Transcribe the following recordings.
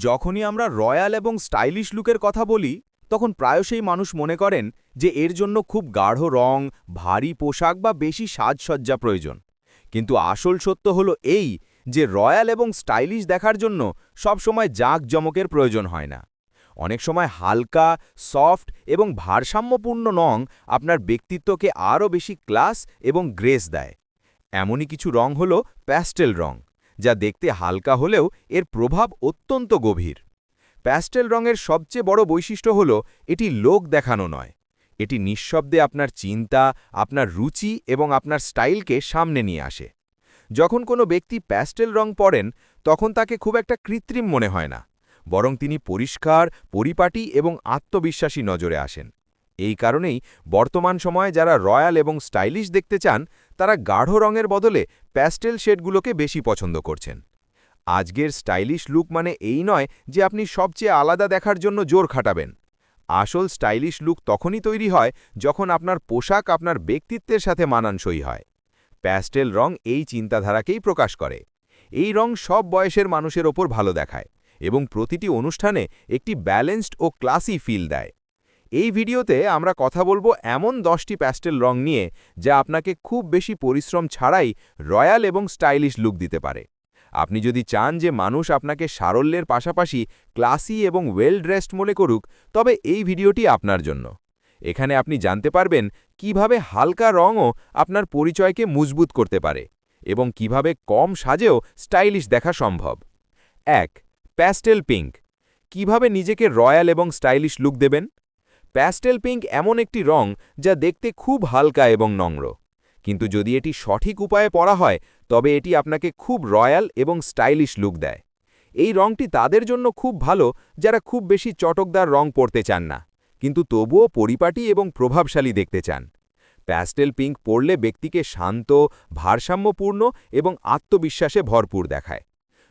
যখনই আমরা রয়্যাল এবং স্টাইলিশ লুকের কথা বলি তখন প্রায়শই মানুষ মনে করেন যে এর জন্য খুব গাঢ় রং, ভারী পোশাক বা বেশি সাজসজ্জা প্রয়োজন। কিন্তু আসল সত্য হলো এই যে রয়্যাল এবং স্টাইলিশ দেখার জন্য সবসময় জাঁকজমকের প্রয়োজন হয় না। অনেক সময় হালকা, সফট এবং ভারসাম্যপূর্ণ রং আপনার ব্যক্তিত্বকে আরও বেশি ক্লাস এবং গ্রেস দেয়। এমনই কিছু রং হল প্যাস্টেল রং, যা দেখতে হালকা হলেও এর প্রভাব অত্যন্ত গভীর। প্যাস্টেল রঙের সবচেয়ে বড় বৈশিষ্ট্য হল এটি লোক দেখানো নয়। এটি নিঃশব্দে আপনার চিন্তা, আপনার রুচি এবং আপনার স্টাইলকে সামনে নিয়ে আসে। যখন কোনো ব্যক্তি প্যাস্টেল রং পরেন তখন তাকে খুব একটা কৃত্রিম মনে হয় না, বরং তিনি পরিষ্কার, পরিপাটি এবং আত্মবিশ্বাসী নজরে আসেন। এই কারণেই বর্তমান সময়ে যারা রয়্যাল এবং স্টাইলিশ দেখতে চান তারা গাঢ় রঙের বদলে প্যাস্টেল শেডগুলোকে বেশি পছন্দ করছেন। আজকের স্টাইলিশ লুক মানে এই নয় যে আপনি সবচেয়ে আলাদা দেখার জন্য জোর খাটাবেন। আসল স্টাইলিশ লুক তখনই তৈরি হয় যখন আপনার পোশাক আপনার ব্যক্তিত্বের সাথে মানানসই হয়। প্যাস্টেল রং এই চিন্তাধারাকেই প্রকাশ করে। এই রং সব বয়সের মানুষের ওপর ভালো দেখায় এবং প্রতিটি অনুষ্ঠানে একটি ব্যালেন্সড ও ক্লাসি ফিল দেয়। এই ভিডিওতে আমরা কথা বলবো এমন 10টি প্যাস্টেল রং নিয়ে যা আপনাকে খুব বেশি পরিশ্রম ছাড়াই রয়্যাল এবং স্টাইলিশ লুক দিতে পারে। আপনি যদি চান যে মানুষ আপনাকে সারল্যের পাশাপাশি ক্লাসি এবং ওয়েল ড্রেসড মনে করুক, তবে এই ভিডিওটি আপনার জন্য। এখানে আপনি জানতে পারবেন কিভাবে হালকা রঙও আপনার পরিচয়কে মজবুত করতে পারে এবং কিভাবে কম সাজেও স্টাইলিশ দেখা সম্ভব। ১. Pastel pink. কিভাবে নিজেকে রয়্যাল এবং স্টাইলিশ লুক দেবেন? প্যাস্টেল পিঙ্ক এমন একটি রং যা দেখতে খুব হালকা এবং নম্র, কিন্তু যদি এটি সঠিক উপায়ে পরা হয় তবে এটি আপনাকে খুব রয়্যাল এবং স্টাইলিশ লুক দেয়। এই রংটি তাদের জন্য খুব ভালো যারা খুব বেশি চটকদার রং পরতে চান না, কিন্তু তবুও পরিপাটি এবং প্রভাবশালী দেখতে চান। প্যাস্টেল পিঙ্ক পরলে ব্যক্তিকে শান্ত, ভারসাম্যপূর্ণ এবং আত্মবিশ্বাসে ভরপুর দেখায়।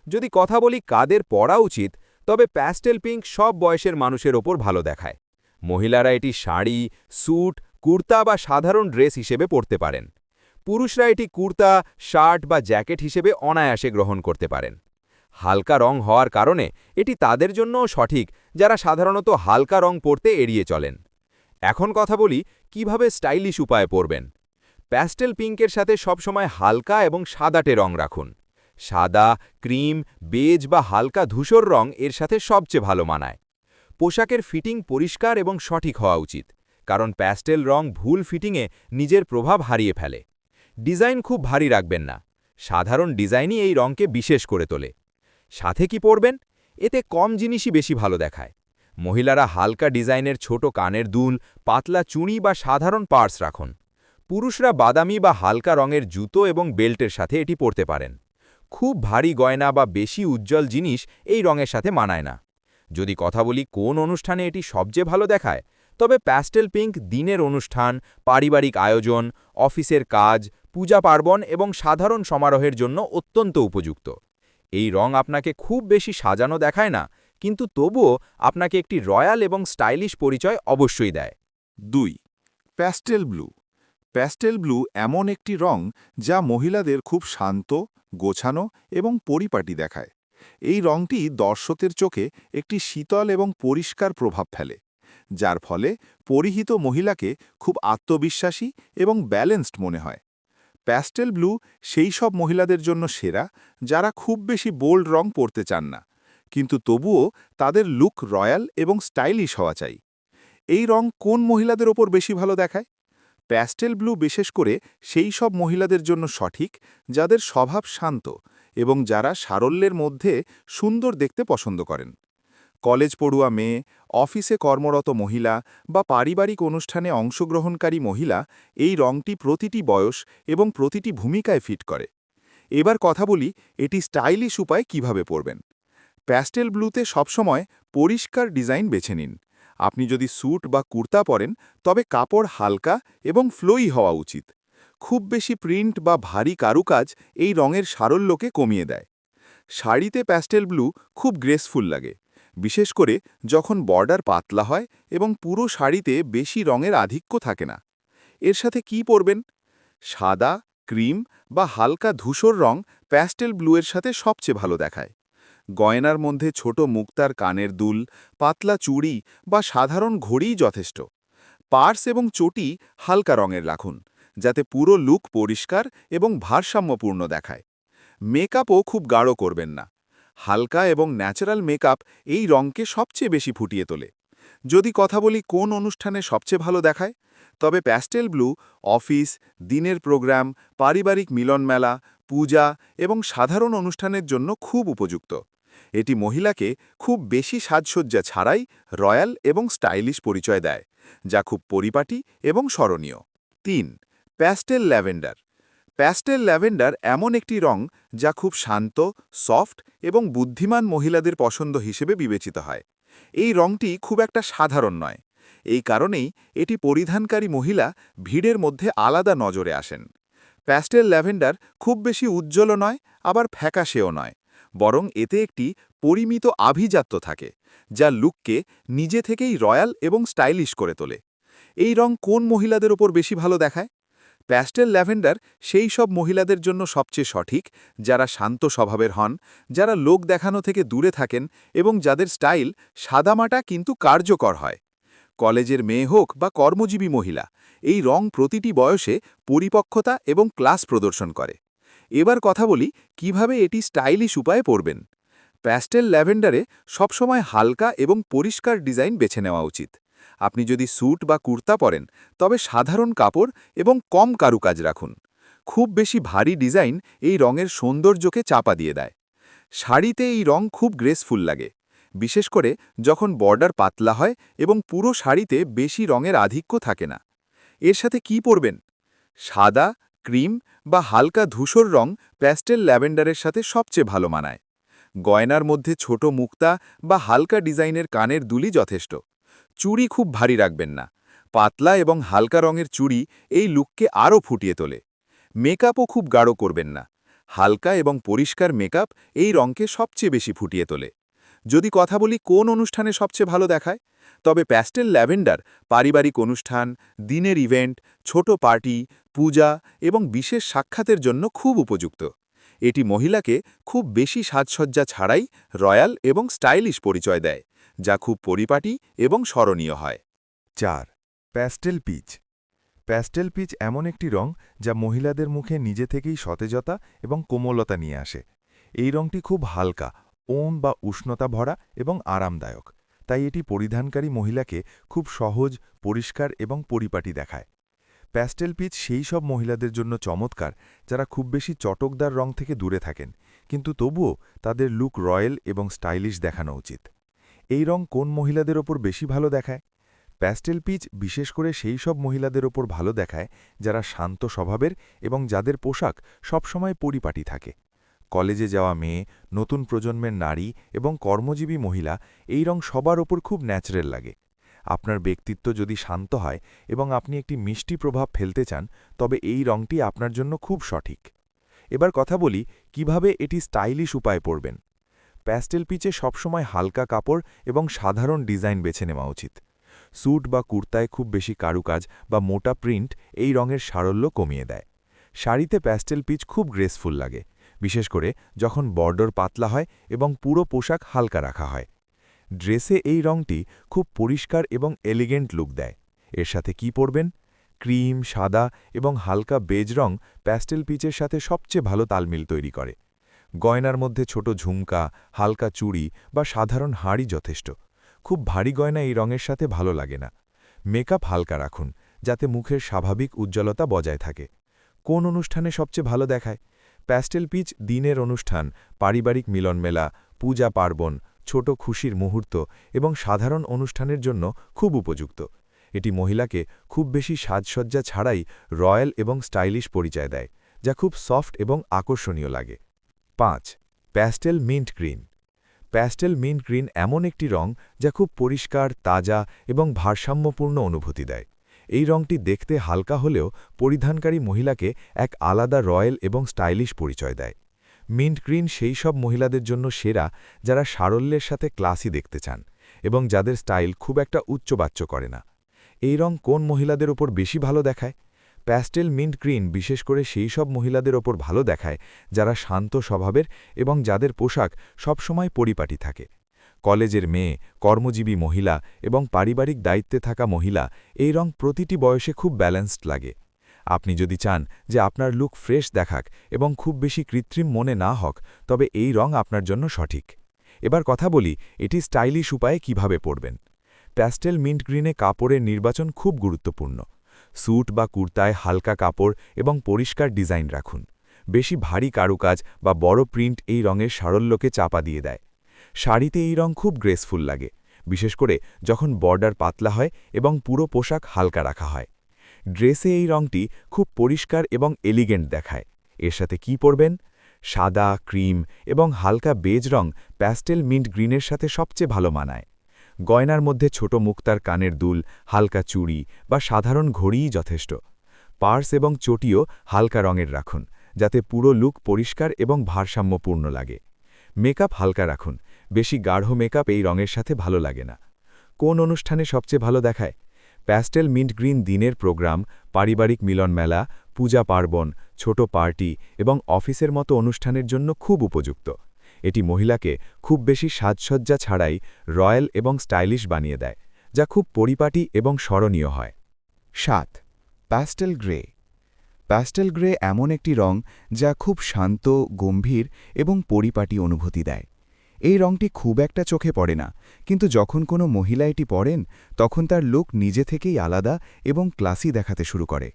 যদি কথা বলি কাদের পরা উচিত, তবে প্যাস্টেল পিঙ্ক সব বয়সের মানুষের ওপর ভালো দেখায়। মহিলারা এটি শাড়ি, স্যুট, কুর্তা বা সাধারণ ড্রেস হিসেবে পরতে পারেন। পুরুষরা এটি কুর্তা, শার্ট বা জ্যাকেট হিসেবে অনায়াসে গ্রহণ করতে পারেন। হালকা রং হওয়ার কারণে এটি তাদের জন্যও সঠিক যারা সাধারণত হালকা রং পরতে এড়িয়ে চলেন। এখন কথা বলি কিভাবে স্টাইলিশ উপায়ে পরবেন। প্যাস্টেল পিঙ্কের সাথে সবসময় হালকা এবং সাদাটে রং রাখুন। সাদা, ক্রিম, বেজ বা হালকা ধূসর রং এর সাথে সবচেয়ে ভালো মানায়। পোশাকের ফিটিং পরিষ্কার এবং সঠিক হওয়া উচিত, কারণ প্যাস্টেল রং ভুল ফিটিংয়ে নিজের প্রভাব হারিয়ে ফেলে। ডিজাইন খুব ভারী রাখবেন না, সাধারণ ডিজাইনই এই রংকে বিশেষ করে তোলে। সাথে কি পরবেন? এতে কম জিনিসই বেশি ভালো দেখায়। মহিলারা হালকা ডিজাইনের ছোট কানের দুল, পাতলা চুড়ি বা সাধারণ পার্স রাখুন। পুরুষরা বাদামি বা হালকা রঙের জুতো এবং বেল্টের সাথে এটি পরতে পারেন। খুব ভারী গয়না বা বেশি উজ্জ্বল জিনিস এই রঙের সাথে মানায় না। যদি কথা বলি কোন অনুষ্ঠানে এটি সবচেয়ে ভালো দেখায়, তবে প্যাস্টেল পিঙ্ক দিনের অনুষ্ঠান, পারিবারিক আয়োজন, অফিসের কাজ, পূজা পার্বণ এবং সাধারণ সমারোহের জন্য অত্যন্ত উপযুক্ত। এই রং আপনাকে খুব বেশি সাজানো দেখায় না, কিন্তু তবুও আপনাকে একটি রয়্যাল এবং স্টাইলিশ পরিচয় অবশ্যই দেয়। ২. Pastel blue. প্যাস্টেল ব্লু এমন একটি রং যা মহিলাদের খুব শান্ত, গোছানো এবং পরিপাটি দেখায়। এই রংটি দর্শকের চোখে একটি শীতল এবং পরিষ্কার প্রভাব ফেলে, যার ফলে পরিহিত মহিলাকে খুব আত্মবিশ্বাসী এবং ব্যালেন্সড মনে হয়। প্যাস্টেল ব্লু সেই সব মহিলাদের জন্য সেরা যারা খুব বেশি বোল্ড রং পরতে চান না, কিন্তু তবুও তাদের লুক রয়্যাল এবং স্টাইলিশ হওয়া চাই। এই রং কোন মহিলাদের ওপর বেশি ভালো দেখায়? প্যাস্টেল ব্লু বিশেষ করে সেই সব মহিলাদের জন্য সঠিক যাদের স্বভাব শান্ত এবং যারা সারল্যের মধ্যে সুন্দর দেখতে পছন্দ করেন। কলেজ পড়ুয়া মেয়ে, অফিসে কর্মরত মহিলা বা পারিবারিক অনুষ্ঠানে অংশগ্রহণকারী মহিলা এই রংটি প্রতিটি বয়স এবং প্রতিটি ভূমিকায় ফিট করে। এবার কথা বলি এটি স্টাইলিশ উপায়ে কিভাবে পরবেন। প্যাস্টেল ব্লুতে সবসময় পরিষ্কার ডিজাইন বেছে নিন। আপনি যদি স্যুট বা কুর্তা পরেন তবে কাপড় হালকা এবং ফ্লোই হওয়া উচিত। খুব বেশি প্রিন্ট বা ভারী কারুকাজ এই রঙের সারল্যকে কমিয়ে দেয়। শাড়িতে প্যাস্টেল ব্লু খুব গ্রেসফুল লাগে, বিশেষ করে যখন বর্ডার পাতলা হয় এবং পুরো শাড়িতে বেশি রঙের আধিক্য থাকে না। এর সাথে কি পরবেন? সাদা, ক্রিম বা হালকা ধূসর রং প্যাস্টেল ব্লুয়ের সাথে সবচেয়ে ভালো দেখায়। গয়নার মধ্যে ছোট মুক্তার কানের দুল, পাতলা চুড়ি বা সাধারণ ঘড়িই যথেষ্ট। পার্স এবং চটি হালকা রঙের রাখুন, যাতে পুরো লুক পরিষ্কার এবং ভারসাম্যপূর্ণ দেখায়। মেকআপও খুব গাঢ় করবেন না। হালকা এবং ন্যাচারাল মেকআপ এই রঙকে সবচেয়ে বেশি ফুটিয়ে তোলে। যদি কথা বলি কোন অনুষ্ঠানে সবচেয়ে ভালো দেখায়, তবে প্যাস্টেল ব্লু অফিস, দিনের প্রোগ্রাম, পারিবারিক মিলনমেলা, পূজা এবং সাধারণ অনুষ্ঠানের জন্য খুব উপযুক্ত। এটি মহিলাকে খুব বেশি সাজসজ্জা ছাড়াই রয়্যাল এবং স্টাইলিশ পরিচয় দেয়, যা খুব পরিপাটি এবং স্মরণীয়। ৩. Pastel lavender. প্যাস্টেল ল্যাভেন্ডার এমন একটি রং যা খুব শান্ত, সফট এবং বুদ্ধিমান মহিলাদের পছন্দ হিসেবে বিবেচিত হয়। এই রংটি খুব একটা সাধারণ নয়। এই কারণেই এটি পরিধানকারী মহিলা ভিড়ের মধ্যে আলাদা নজরে আসেন। প্যাস্টেল ল্যাভেন্ডার খুব বেশি উজ্জ্বল নয়, আবার ফ্যাকাশেও নয়, বরং এতে একটি পরিমিত আভিজাত্য থাকে, যা লুককে নিজে থেকেই রয়্যাল এবং স্টাইলিশ করে তোলে। এই রং কোন মহিলাদের ওপর বেশি ভালো দেখায়? প্যাস্টেল ল্যাভেন্ডার সেই সব মহিলাদের জন্য সবচেয়ে সঠিক, যারা শান্ত স্বভাবের হন, যারা লোক দেখানো থেকে দূরে থাকেন এবং যাদের স্টাইল সাদামাটা কিন্তু কার্যকর হয়। কলেজের মেয়ে হোক বা কর্মজীবী মহিলা, এই রং প্রতিটি বয়সে পরিপক্কতা এবং ক্লাস প্রদর্শন করে। এবার কথা বলি কিভাবে এটি স্টাইলিশ উপায়ে পরবেন। প্যাস্টেল ল্যাভেন্ডারে সবসময় হালকা এবং পরিষ্কার ডিজাইন বেছে নেওয়া উচিত। আপনি যদি স্যুট বা কুর্তা পরেন, তবে সাধারণ কাপড় এবং কম কারুকাজ রাখুন। খুব বেশি ভারী ডিজাইন এই রঙের সৌন্দর্যকে চাপা দিয়ে দেয়। শাড়িতে এই রং খুব গ্রেসফুল লাগে, বিশেষ করে যখন বর্ডার পাতলা হয় এবং পুরো শাড়িতে বেশি রঙের আধিক্য থাকে না। এর সাথে কি পরবেন? সাদা, ক্রিম বা হালকা ধূসর রং প্যাস্টেল ল্যাভেন্ডারের সাথে সবচেয়ে ভালো মানায়। গয়নার মধ্যে ছোট মুক্তা বা হালকা ডিজাইনের কানের দুলি যথেষ্ট। চুড়ি খুব ভারী রাখবেন না। পাতলা এবং হালকা রঙের চুড়ি এই লুককে আরও ফুটিয়ে তোলে। মেকআপও খুব গাঢ় করবেন না। হালকা এবং পরিষ্কার মেকআপ এই রঙকে সবচেয়ে বেশি ফুটিয়ে তোলে। যদি কথা বলি কোন অনুষ্ঠানে সবচেয়ে ভালো দেখায়, তবে প্যাস্টেল ল্যাভেন্ডার পারিবারিক অনুষ্ঠান, দিনের ইভেন্ট, ছোট পার্টি, পূজা এবং বিশেষ সাক্ষাতের জন্য খুব উপযুক্ত। এটি মহিলাকে খুব বেশি সাজসজ্জা ছাড়াই রয়্যাল এবং স্টাইলিশ পরিচয় দেয়, যা খুব পরিপাটি এবং স্মরণীয় হয়। ৪. Pastel peach. প্যাস্টেল পিচ এমন একটি রং যা মহিলাদের মুখে নিজে থেকেই সতেজতা এবং কোমলতা নিয়ে আসে। এই রংটি খুব হালকা, ওম বা উষ্ণতা ভরা এবং আরামদায়ক, তাই এটি পরিধানকারী মহিলাকে খুব সহজ, পরিষ্কার এবং পরিপাটি দেখায়। প্যাস্টেল পিচ সেই সব মহিলাদের জন্য চমৎকার যারা খুব বেশি চটকদার রং থেকে দূরে থাকেন, কিন্তু তবুও তাদের লুক রয়্যাল এবং স্টাইলিশ দেখানো উচিত। এই রং কোন মহিলাদের ওপর বেশি ভালো দেখায়? প্যাস্টেল পিচ বিশেষ করে সেই সব মহিলাদের ওপর ভালো দেখায় যারা শান্ত স্বভাবের এবং যাদের পোশাক সবসময় পরিপাটি থাকে। কলেজে যাওয়া মেয়ে, নতুন প্রজন্মের নারী এবং কর্মজীবী মহিলা, এই রং সবার ওপর খুব ন্যাচারাল লাগে। আপনার ব্যক্তিত্ব যদি শান্ত হয় এবং আপনি একটি মিষ্টি প্রভাব ফেলতে চান, তবে এই রংটি আপনার জন্য খুব সঠিক। এবার কথা বলি কিভাবে এটি স্টাইলিশ উপায়ে পরবেন। প্যাস্টেল পিচে সবসময় হালকা কাপড় এবং সাধারণ ডিজাইন বেছে নেওয়া উচিত। স্যুট বা কুর্তায় খুব বেশি কারুকাজ বা মোটা প্রিন্ট এই রঙের সারল্য কমিয়ে দেয়। শাড়িতে প্যাস্টেল পিচ খুব গ্রেসফুল লাগে, বিশেষ করে যখন বর্ডার পাতলা হয় এবং পুরো পোশাক হালকা রাখা হয়। ড্রেসে এই রংটি খুব পরিষ্কার এবং এলিগেন্ট লুক দেয়। এর সাথে কি পরবেন? ক্রিম, সাদা এবং হালকা বেজ রং প্যাস্টেল পিচের সাথে সবচেয়ে ভালো তালমিল তৈরি করে। গয়নার মধ্যে ছোট ঝুমকা, হালকা চুড়ি বা সাধারণ হাড়ি যথেষ্ট। খুব ভারী গয়না এই রঙের সাথে ভালো লাগে না। মেকআপ হালকা রাখুন, যাতে মুখের স্বাভাবিক উজ্জ্বলতা বজায় থাকে। কোন অনুষ্ঠানে সবচেয়ে ভালো দেখায়? প্যাস্টেল পিচ দিনের অনুষ্ঠান, পারিবারিক মিলনমেলা, পূজা পার্বণ, ছোট খুশির মুহূর্ত এবং সাধারণ অনুষ্ঠানের জন্য খুব উপযুক্ত। এটি মহিলাকে খুব বেশি সাজসজ্জা ছাড়াই রয়্যাল এবং স্টাইলিশ পরিচয় দেয়, যা খুব সফট এবং আকর্ষণীয় লাগে। ৫. Pastel mint green. Pastel mint green এমন একটি রং যা খুব পরিষ্কার, তাজা এবং ভারসাম্যপূর্ণ অনুভূতি দেয়। এই রংটি দেখতে হালকা হলেও পরিধানকারী মহিলাকে এক আলাদা রয়্যাল এবং স্টাইলিশ পরিচয় দেয়। মিন্ট গ্রিন সেই সব মহিলাদের জন্য সেরা যারা সারল্যের সাথে ক্লাসি দেখতে চান এবং যাদের স্টাইল খুব একটা উচ্চবাচ্য করে না। এই রং কোন মহিলাদের ওপর বেশি ভালো দেখায়? প্যাস্টেল মিন্ট গ্রিন বিশেষ করে সেই সব মহিলাদের ওপর ভালো দেখায় যারা শান্ত স্বভাবের এবং যাদের পোশাক সবসময় পরিপাটি থাকে। কলেজের মেয়ে, কর্মজীবী মহিলা এবং পারিবারিক দায়িত্বে থাকা মহিলা এই রং প্রতিটি বয়সে খুব ব্যালেন্সড লাগে। আপনি যদি চান যে আপনার লুক ফ্রেশ দেখাক এবং খুব বেশি কৃত্রিম মনে না হোক, তবে এই রং আপনার জন্য সঠিক। এবার কথা বলি এটি স্টাইলিশ উপায়ে কিভাবে পরবেন। প্যাস্টেল মিন্ট গ্রিনে কাপড়ের নির্বাচন খুব গুরুত্বপূর্ণ। স্যুট বা কুর্তায় হালকা কাপড় এবং পরিষ্কার ডিজাইন রাখুন। বেশি ভারী কারুকাজ বা বড় প্রিন্ট এই রঙের সারল্যকে চাপা দিয়ে দেয়। শাড়িতে এই রং খুব গ্রেসফুল লাগে, বিশেষ করে যখন বর্ডার পাতলা হয় এবং পুরো পোশাক হালকা রাখা হয়। ড্রেসে এই রংটি খুব পরিষ্কার এবং এলিগেন্ট দেখায়। এর সাথে কি পরবেন? সাদা, ক্রিম এবং হালকা বেজ রং প্যাস্টেল মিন্ট গ্রিনের সাথে সবচেয়ে ভালো মানায়। গয়নার মধ্যে ছোট মুক্তার কানের দুল, হালকা চুড়ি বা সাধারণ ঘড়িই যথেষ্ট। পার্স এবং চটিও হালকা রঙের রাখুন, যাতে পুরো লুক পরিষ্কার এবং ভারসাম্যপূর্ণ লাগে। মেকআপ হালকা রাখুন, বেশি গাঢ় মেকআপ এই রঙের সাথে ভালো লাগে না। কোন অনুষ্ঠানে সবচেয়ে ভালো দেখায়? প্যাস্টেল মিন্ট গ্রিন দিনের প্রোগ্রাম, পারিবারিক মিলন মেলা, পূজা পার্বণ, ছোট পার্টি এবং অফিসের মতো অনুষ্ঠানের জন্য খুব উপযুক্ত। এটি মহিলাকে খুব বেশি সাজসজ্জা ছাড়াই রয়্যাল এবং স্টাইলিশ বানিয়ে দেয়, যা খুব পরিপাটি এবং স্মরণীয় হয়। ৭. Pastel grey. প্যাস্টেল গ্রে এমন একটি রং যা খুব শান্ত, গম্ভীর এবং পরিপাটি অনুভূতি দেয়। এই রংটি খুব একটা চোখে পড়ে না, কিন্তু যখন কোনো মহিলা এটি পরেন তখন তার লুক নিজে থেকেই আলাদা এবং ক্লাসি দেখাতে শুরু করে।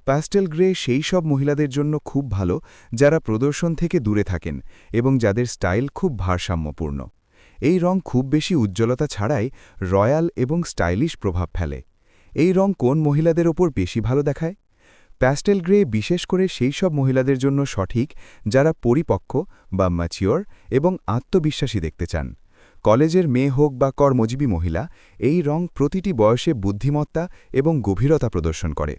প্যাস্টেল গ্রে সেই সব মহিলাদের জন্য খুব ভালো যারা প্রদর্শন থেকে দূরে থাকেন এবং যাদের স্টাইল খুব ভারসাম্যপূর্ণ। এই রং খুব বেশি উজ্জ্বলতা ছাড়াই রয়্যাল এবং স্টাইলিশ প্রভাব ফেলে। এই রং কোন মহিলাদের ওপর বেশি ভালো দেখায়? প্যাস্টেল গ্রে বিশেষ করে সেই সব মহিলাদের জন্য সঠিক যারা পরিপক্ক বা ম্যাচিওর এবং আত্মবিশ্বাসী দেখতে চান। কলেজের মেয়ে হোক বা কর্মজীবী মহিলা, এই রং প্রতিটি বয়সে বুদ্ধিমত্তা এবং গভীরতা প্রদর্শন করে।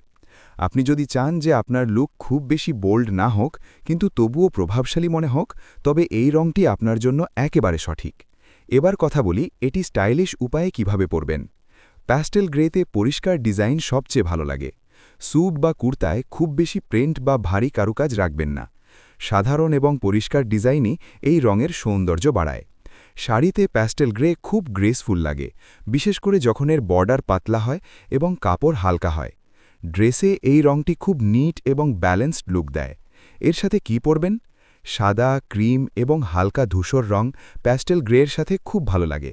আপনি যদি চান যে আপনার লুক খুব বেশি বোল্ড না হোক কিন্তু তবুও প্রভাবশালী মনে হোক, তবে এই রংটি আপনার জন্য একেবারে সঠিক। এবার কথা বলি এটি স্টাইলিশ উপায়ে কিভাবে পরবেন। প্যাস্টেল গ্রেতে পরিষ্কার ডিজাইন সবচেয়ে ভালো লাগে। স্যুট বা কুর্তায় খুব বেশি প্রিন্ট বা ভারী কারুকাজ রাখবেন না। সাধারণ এবং পরিষ্কার ডিজাইনই এই রঙের সৌন্দর্য বাড়ায়। শাড়িতে প্যাস্টেল গ্রে খুব গ্রেসফুল লাগে, বিশেষ করে যখন এর বর্ডার পাতলা হয় এবং কাপড় হালকা হয়। ড্রেসে এই রংটি খুব নিট এবং ব্যালেন্সড লুক দেয়। এর সাথে কি পরবেন? সাদা, ক্রিম এবং হালকা ধূসর রং প্যাস্টেল গ্রের সাথে খুব ভালো লাগে।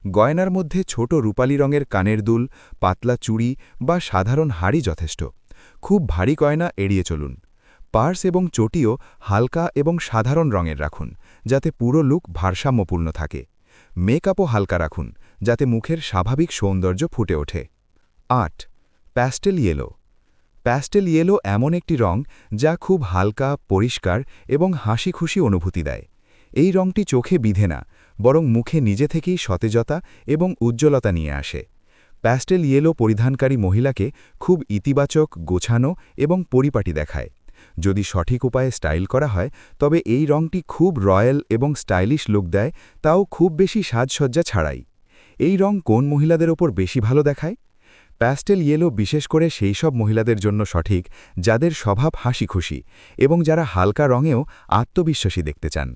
গয়নার মধ্যে ছোট রূপালী রঙের কানের দুল, পাতলা চুড়ি বা সাধারণ হাড়ি যথেষ্ট। খুব ভারী গয়না এড়িয়ে চলুন। পার্স এবং চটিও হালকা এবং সাধারণ রঙের রাখুন, যাতে পুরো লুক ভারসাম্যপূর্ণ থাকে। মেকআপও হালকা রাখুন, যাতে মুখের স্বাভাবিক সৌন্দর্য ফুটে ওঠে। ৮. Pastel yellow. প্যাস্টেল ইয়েলো এমন একটি রং যা খুব হালকা, পরিষ্কার এবং হাসি খুশি অনুভূতি দেয়। এই রংটি চোখে বিঁধে না, বরং মুখে নিজে থেকেই সতেজতা এবং উজ্জ্বলতা নিয়ে আসে। প্যাস্টেল ইয়েলো পরিধানকারী মহিলাকে খুব ইতিবাচক, গোছানো এবং পরিপাটি দেখায়। যদি সঠিক উপায়ে স্টাইল করা হয় তবে এই রংটি খুব রয়্যাল এবং স্টাইলিশ লুক দেয়, তাও খুব বেশি সাজসজ্জা ছাড়াই। এই রং কোন মহিলাদের ওপর বেশি ভালো দেখায়? প্যাস্টেল ইয়েলো বিশেষ করে সেই সব মহিলাদের জন্য সঠিক যাদের স্বভাব হাসি খুশি এবং যারা হালকা রঙেও আত্মবিশ্বাসী দেখতে চান।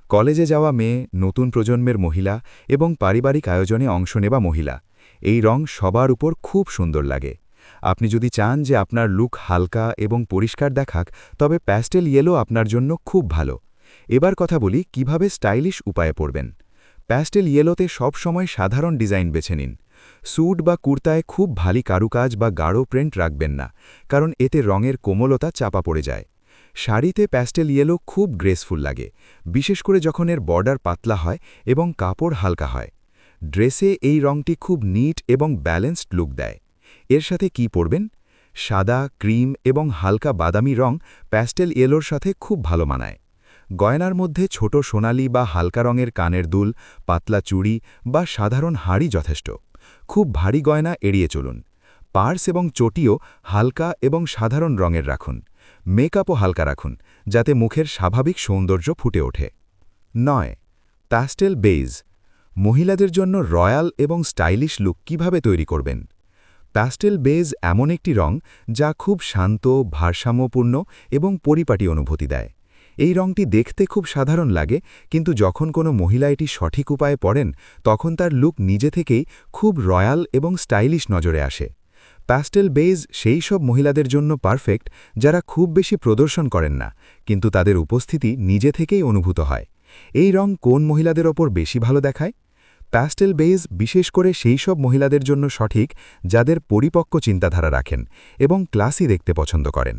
কলেজে যাওয়া মেয়ে, নতুন প্রজন্মের মহিলা এবং পারিবারিক আয়োজনে অংশ নেওয়া মহিলা, এই রং সবার উপর খুব সুন্দর লাগে। আপনি যদি চান যে আপনার লুক হালকা এবং পরিষ্কার দেখাক, তবে প্যাস্টেল ইয়েলো আপনার জন্য খুব ভালো। এবার কথা বলি কিভাবে স্টাইলিশ উপায়ে পরবেন। প্যাস্টেল ইয়েলোতে সবসময় সাধারণ ডিজাইন বেছে নিন। স্যুট বা কুর্তায় খুব ভারী কারুকাজ বা গাঢ় প্রিন্ট রাখবেন না, কারণ এতে রঙের কোমলতা চাপা পড়ে যায়। শাড়িতে প্যাস্টেল ইয়েলো খুব গ্রেসফুল লাগে, বিশেষ করে যখন এর বর্ডার পাতলা হয় এবং কাপড় হালকা হয়। ড্রেসে এই রংটি খুব নিট এবং ব্যালেন্সড লুক দেয়। এর সাথে কি পরবেন? সাদা, ক্রিম এবং হালকা বাদামি রং প্যাস্টেল ইয়েলোর সাথে খুব ভালো মানায়। গয়নার মধ্যে ছোট সোনালি বা হালকা রঙের কানের দুল, পাতলা চুড়ি বা সাধারণ হাড়ি যথেষ্ট। খুব ভারী গয়না এড়িয়ে চলুন। পার্স এবং চটিও হালকা এবং সাধারণ রঙের রাখুন। মেকআপও হালকা রাখুন, যাতে মুখের স্বাভাবিক সৌন্দর্য ফুটে ওঠে। ৯. Pastel beige. মহিলাদের জন্য রয়্যাল এবং স্টাইলিশ লুক কিভাবে তৈরি করবেন? প্যাস্টেল বেজ এমন একটি রং যা খুব শান্ত, ভারসাম্যপূর্ণ এবং পরিপাটি অনুভূতি দেয়। এই রংটি দেখতে খুব সাধারণ লাগে, কিন্তু যখন কোনো মহিলা এটি সঠিক উপায়ে পরেন তখন তার লুক নিজে থেকেই খুব রয়্যাল এবং স্টাইলিশ নজরে আসে। প্যাস্টেল বেজ সেই সব মহিলাদের জন্য পারফেক্ট যারা খুব বেশি প্রদর্শন করেন না, কিন্তু তাদের উপস্থিতি নিজে থেকেই অনুভূত হয়। এই রং কোন মহিলাদের ওপর বেশি ভালো দেখায়? প্যাস্টেল বেজ বিশেষ করে সেই সব মহিলাদের জন্য সঠিক যাদের পরিপক্ক চিন্তাধারা রাখেন এবং ক্লাসি দেখতে পছন্দ করেন।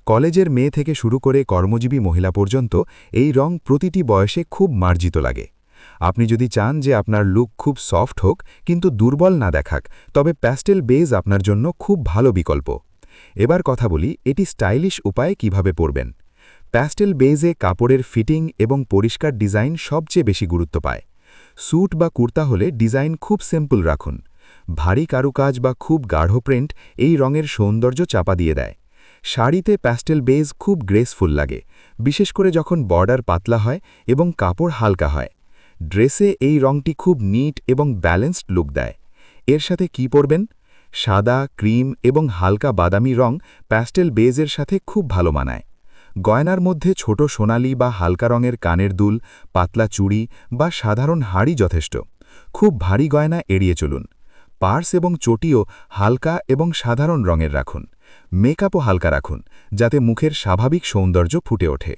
কলেজের মেয়ে থেকে শুরু করে কর্মজীবী মহিলা পর্যন্ত এই রং প্রতিটি বয়সে খুব মার্জিত লাগে। আপনি যদি চান যে আপনার লুক খুব সফট হোক কিন্তু দুর্বল না দেখাক, তবে প্যাস্টেল বেজ আপনার জন্য খুব ভালো বিকল্প। এবার কথা বলি এটি স্টাইলিশ উপায়ে কিভাবে পরবেন। প্যাস্টেল বেজে কাপড়ের ফিটিং এবং পরিষ্কার ডিজাইন সবচেয়ে বেশি গুরুত্ব পায়। স্যুট বা কুর্তা হলে ডিজাইন খুব সিম্পল রাখুন। ভারী কারুকাজ বা খুব গাঢ় প্রিন্ট এই রঙের সৌন্দর্য চাপা দিয়ে দেয়। শাড়িতে প্যাস্টেল বেজ খুব গ্রেসফুল লাগে, বিশেষ করে যখন বর্ডার পাতলা হয় এবং কাপড় হালকা হয়। ড্রেসে এই রংটি খুব নিট এবং ব্যালেন্সড লুক দেয়। এর সাথে কি পরবেন? সাদা, ক্রিম এবং হালকা বাদামি রং প্যাস্টেল বেজের সাথে খুব ভালো মানায়। গয়নার মধ্যে ছোট সোনালি বা হালকা রঙের কানের দুল, পাতলা চুড়ি বা সাধারণ হাড়ি যথেষ্ট। খুব ভারী গয়না এড়িয়ে চলুন। পার্স এবং চটিও হালকা এবং সাধারণ রঙের রাখুন। মেকআপও হালকা রাখুন, যাতে মুখের স্বাভাবিক সৌন্দর্য ফুটে ওঠে।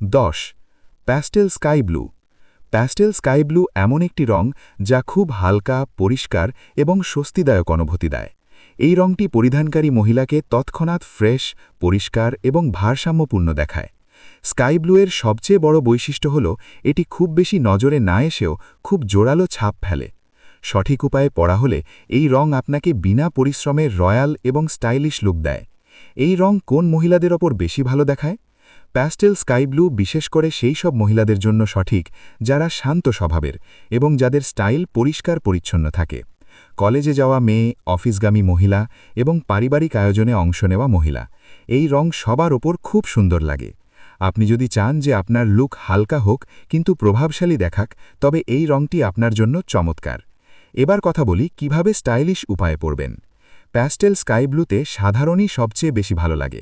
10. Pastel sky blue. Pastel sky blue এমন একটি রং যা খুব হালকা, পরিষ্কার এবং স্বস্তিদায়ক অনুভূতি দেয়। এই রংটি পরিধানকারী মহিলাকে তৎক্ষণাৎ ফ্রেশ, পরিষ্কার এবং ভারসাম্যপূর্ণ দেখায়। স্কাই ব্লু এর সবচেয়ে বড় বৈশিষ্ট্য হল এটি খুব বেশি নজরে না এসেও খুব জোরালো ছাপ ফেলে। সঠিক উপায়ে পরা হলে এই রং আপনাকে বিনা পরিশ্রমে রয়্যাল এবং স্টাইলিশ লুক দেয়। এই রং কোন মহিলাদের ওপর বেশি ভালো দেখায়? প্যাস্টেল স্কাই ব্লু বিশেষ করে সেই সব মহিলাদের জন্য সঠিক যারা শান্ত স্বভাবের এবং যাদের স্টাইল পরিষ্কার পরিচ্ছন্ন থাকে। কলেজে যাওয়া মেয়ে, অফিসগামী মহিলা এবং পারিবারিক আয়োজনে অংশ নেওয়া মহিলা, এই রং সবার ওপর খুব সুন্দর লাগে। আপনি যদি চান যে আপনার লুক হালকা হোক কিন্তু প্রভাবশালী দেখাক, তবে এই রংটি আপনার জন্য চমৎকার। এবার কথা বলি কিভাবে স্টাইলিশ উপায়ে পরবেন। প্যাস্টেল স্কাই ব্লুতে সাধারণই সবচেয়ে বেশি ভালো লাগে।